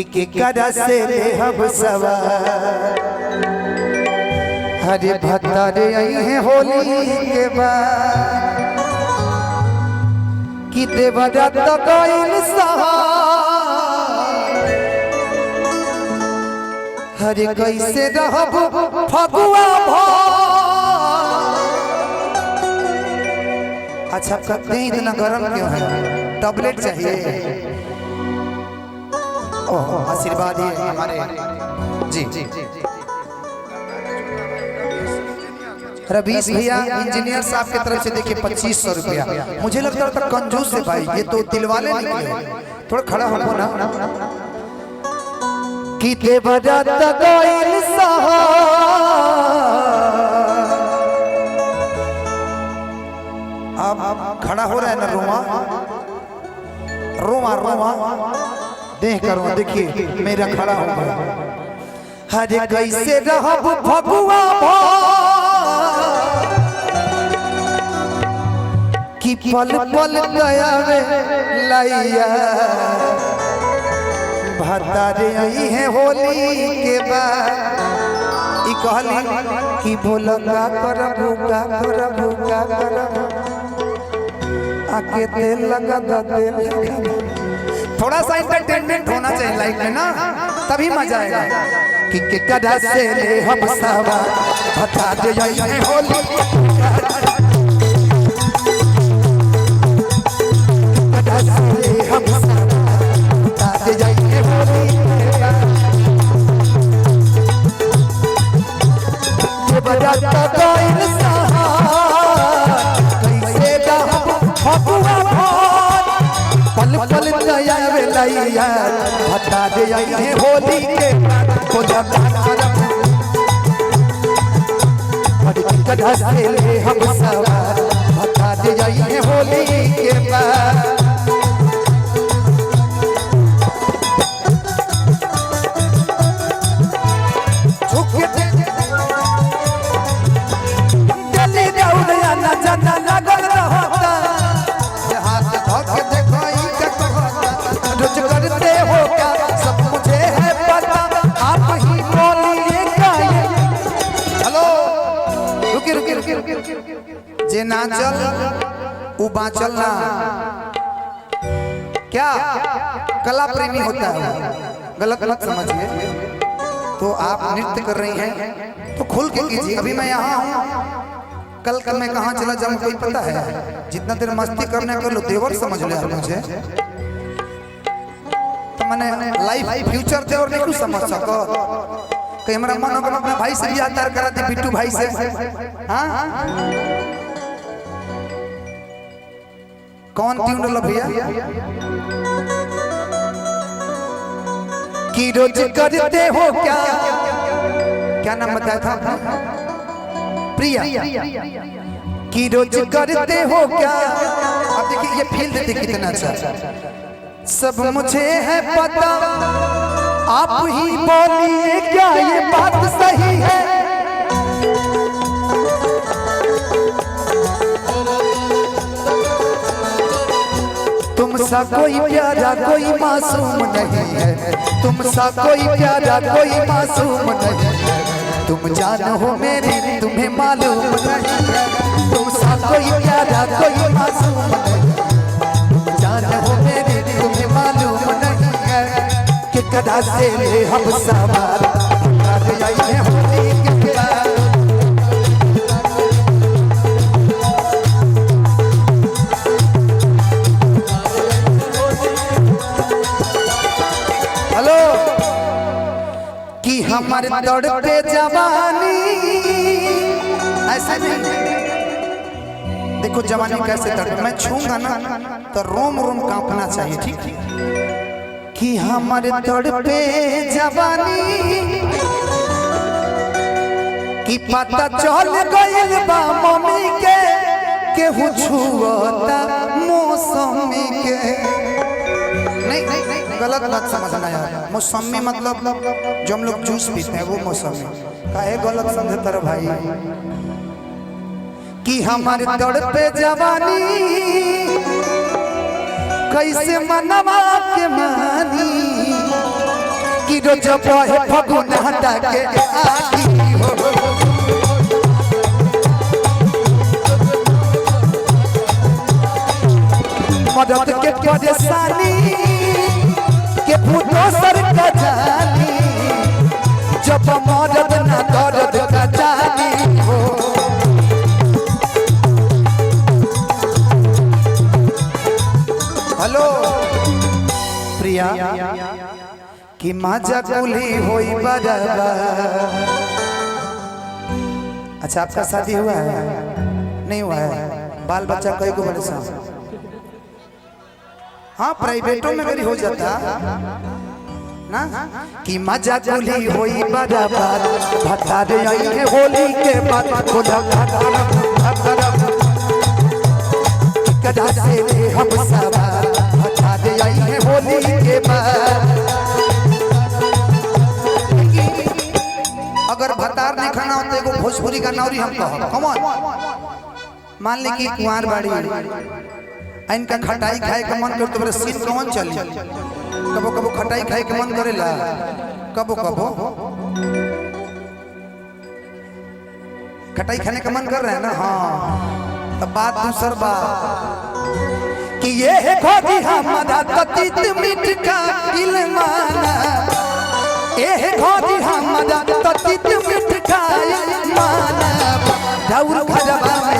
कि करा से ले हम सवार। हरे भत्तारे आई हैं होली के बाद कि देवरात गइल सहार। हरे कैसे रहब फगुआ भार। अच्छा कहते हैं इतना गर्म क्यों है? टैबलेट चाहिए? ओह आशीर्वाद है हमारे जी जी रवीश भैया इंजीनियर साहब की तरफ से देखिए 2500 रुपया। मुझे लगता था कंजूस है भाई, ये तो दिल वाले निकले। थोड़ा खड़ा हो ना कि देवरात गइल सहार। अब खड़ा हो रहा है ना रोमा रोमा रोमा देख करो देखिए मेरा खड़ा हो गया। हरे कैसे रहब भगुआ कि पल पल दया लैया। भत्तारे आई है होली के बाद ई कहली कि भोलका करब आके तेल लगा तेल लगा। थोड़ा सा एंटरटेनमेंट होना चाहिए लाइफ में ना, तभी मजा आएगा। कि कदा से ले हम सवार बता दे ये होली कदा से ले हम सवार बता दे ये होली ये बरात गइल सहार। कैसे रहब फगुआ भार पल पल दया लैया। बता दे ये होली के कदा से ले हम सवार बता दे ये होली के बाद। दिल्ली दौड़िया न जाना लगल रहता हाथ धोके देखो ई का कहता। रोज करते हो क्या सब मुझे है पता आप ही बोलिए क्या ये। हेलो रुकी रुकी रुकी रुकी जे ना चल उ बाचल ना। क्या कला प्रेमी होता है, गलत मत समझिए। तो आप नृत्य कर रही हैं तो खुल के कीजिए। अभी मैं यहाँ हूँ, कल मैं कहाँ चला जाऊँ कोई पता है? जितना देर मस्ती करने कर लो देवर समझ ले मुझे। तो मैंने लाइफ फ्यूचर देवर नहीं कुछ समझ सको। कहीं हमारा मन होगा अपना भाई से भी आतार करा दे बिट्टू भाई से। हाँ कौन ट्यून लो भैया? कि रोज करते हो क्या नाम बताया था आपने? प्रिया। कि रोज करते हो क्या? अब देखिए ये फील देते कितना अच्छा। सब मुझे है पता आप ही बोलिए क्या ये बात सही है? तुम सा कोई प्यारा कोई मासूम नहीं है। तुम सा कोई प्यारा कोई मासूम नहीं है। तुम जान हो मेरी तुम्हें मालूम नहीं है। तुम सा कोई प्यारा कोई मासूम नहीं है। तुम जान हो मेरी तुम्हें मालूम नहीं है। कि कदा से ले हम सवार बता दे ये होली के बाद। हेलो कि हमारे दौड़ते जवानी ऐसा नहीं। देखो जवानी कैसे दौड़े, मैं छूंगा ना तो रोम रोम कांपना चाहिए, ठीक? कि हमारे दौड़ते जवानी कि पता चल गइल बा मम्मी के केहू छुअता मौसमी के। नहीं गलत बात समझना यार। मौसमी मतलब जो हम लोग जूस पीते हैं वो मौसमी काहे गलत समझे तेरे भाई। कि हमारे दौड़ते जवानी कैसे मनवा के मानी कि रोज बहे फगुन हटा के आगी हो मदद के परेशानी के भूतो सर का जानी जब मदद ना दर्द का जानी हो हेलो प्रिया कि माजा कुली होई बराबर। अच्छा आपका शादी हुआ है? नहीं हुआ है? बाल बच्चा कई को बड़े साहब? हाँ प्राइवेटों में मेरी हो जाता ना कि मजा कुली होई बराबर भत्ता दे आई है होली के बाद खुदा कदा से ले हम सब भत्ता दे आई है होली के बाद। अगर भतार नहीं खाना होता एगो भोजपुरी का नौरी हम कहो कम मान ली कि कुंवार बाड़ी इनका खटाई खाए का मन करते बड़े सीन कौन चली कबो कबो खटाई खाए के मन करेला कबो कबो खटाई खाने का मन कर रहा है ना। हाँ तो बात दूसर बात कि ये है खोदी हमारा ततीत मिट का इल्माना ये है खोदी हमारा ततीत मिट का इल्माना दाऊर खजबा में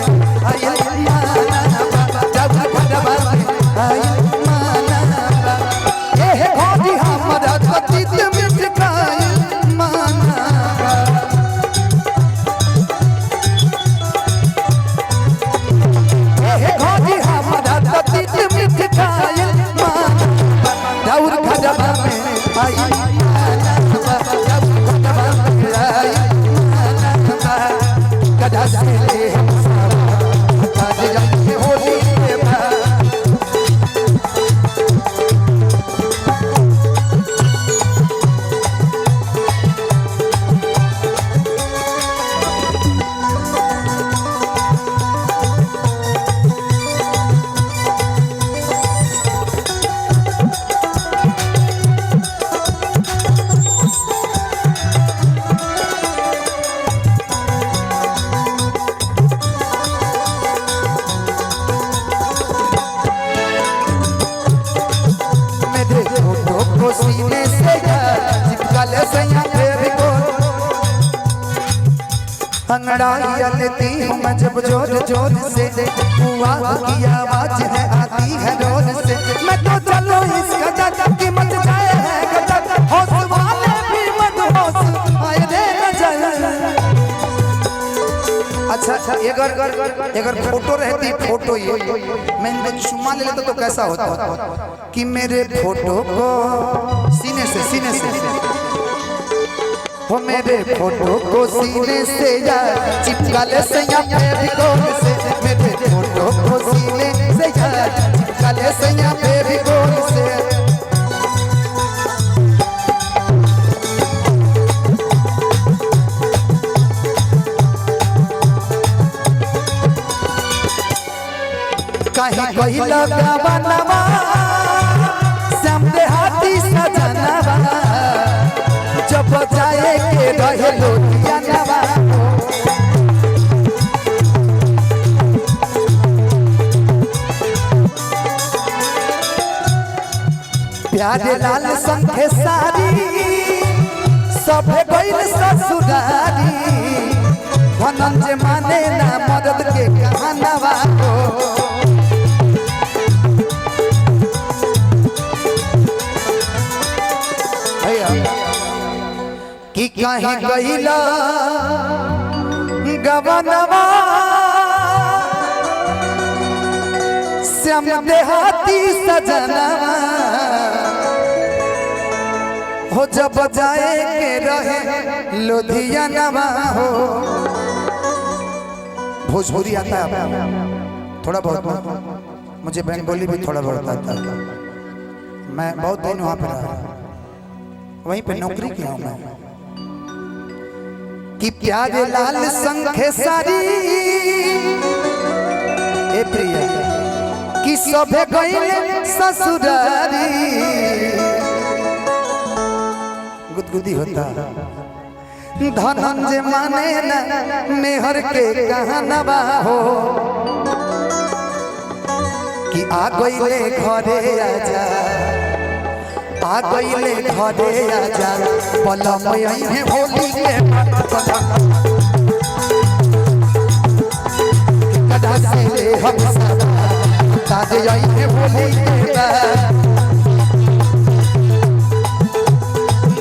अंगड़ाइया लेती हूँ मैं जब जोर जोर से हुआ की आवाज है आती है रोज से मैं तो चलो इस गजब की मच जाए है गजब होश वाले भी मत होश आए रे नजर। अच्छा अगर फोटो रहती फोटो ये मैं इनको चुम्मा ले लेता तो कैसा होता कि मेरे फोटो को सीने से हो मेरे फोटो को सीने से या चिपका ले से या फेविकोल से मेरे फोटो को सीने से या चिपका ले से या फेविकोल से। कहीं कहीं लगा बनवा श्याम देहाती सजनवा जब जाए के रहे लोटिया नवा प्यारे लाल संखे सारी सब गइल ससुरारी धनंजय माने ना मदद के कहानवा कि कहीं गइला गवनवा श्याम देहाती सजनवा हो जब जाए के रहे लुधियानवा हो। भोजपुरी आता है थोड़ा बहुत मुझे बंगाली भी थोड़ा बहुत आता है। मैं बहुत दिन वहाँ पे रहा वहीं पे नौकरी किया हूँ मैं कि प्यारे लाल संखे सारी ए प्रिया कि सभे गइले ससुरारी गुदगुदी होता। धनंजय माने न मेहर के कहनवा हो कि आ गईले घरे आजा, आ गईले घरे आजा, पलम यही होली के कदा से ले हम सदा ताजे यही होली के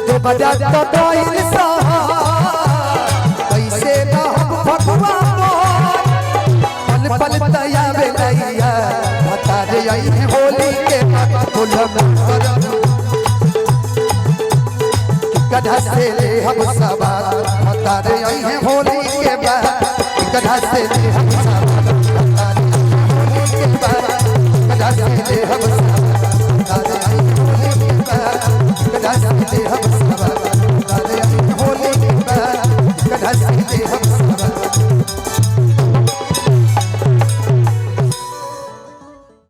तो बजा तो कोई सा कैसे ना भगवान पल पल तयावे लैया बता दे यही होली के गधा से ले हम सबा बता दे यही होली के गधा से ले हम सबा बता दे होली के गधा से ले हम सबा बता दे